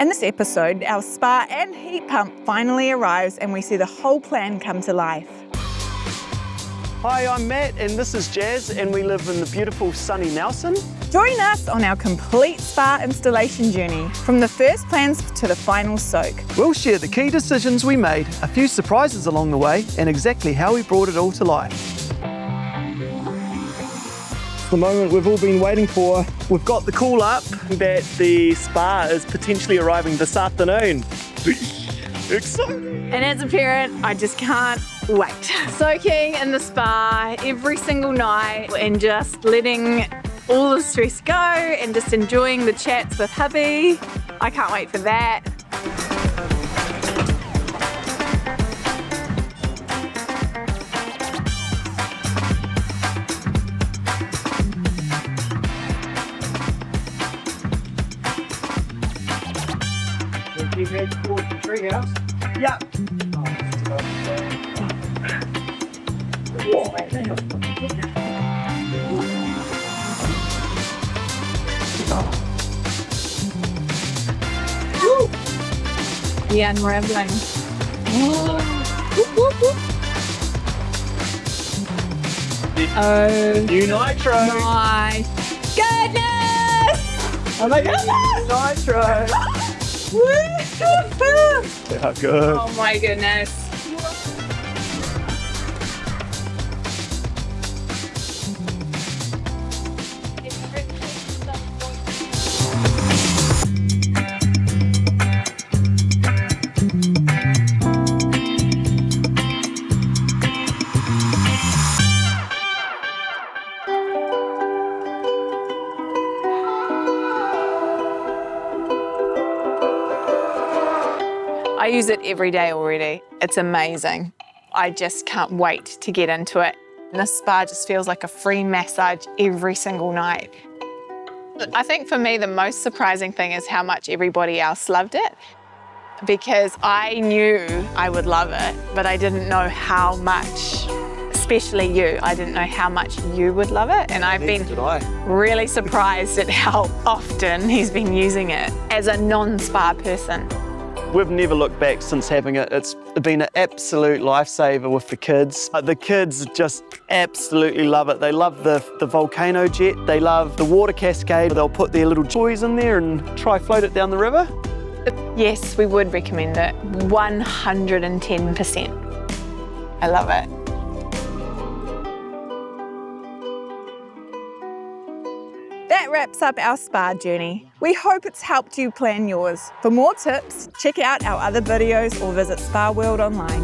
In this episode, our spa and heat pump finally arrives and we see the whole plan come to life. Hi, I'm Matt and this is Jazz and we live in the beautiful sunny Nelson. Join us on our complete spa installation journey, from the first plans to the final soak. We'll share the key decisions we made, a few surprises along the way and exactly how we brought it all to life. It's the moment we've all been waiting for. We've got the call up that the spa is potentially arriving this afternoon. Exciting! And as a parent, I just can't wait. Soaking in the spa every single night and just letting all the stress go and just enjoying the chats with hubby. I can't wait for that. You head towards the treehouse? Yeah. The unraveling. Oh, New Nitro! my goodness! Oh my goodness! Nitro! How good. Oh my goodness. I use it every day already. It's amazing. I just can't wait to get into it. And the spa just feels like a free massage every single night. I think for me, the most surprising thing is how much everybody else loved it, because I knew I would love it, but I didn't know how much, especially you, I didn't know how much you would love it. And I've been really surprised at how often he's been using it as a non-spa person. We've never looked back since having it. It's been an absolute lifesaver with the kids. The kids just absolutely love it. They love the volcano jet. They love the water cascade. They'll put their little toys in there and try float it down the river. Yes, we would recommend it, 110%. I love it. That wraps up our spa journey. We hope it's helped you plan yours. For more tips, check out our other videos or visit Spa World online.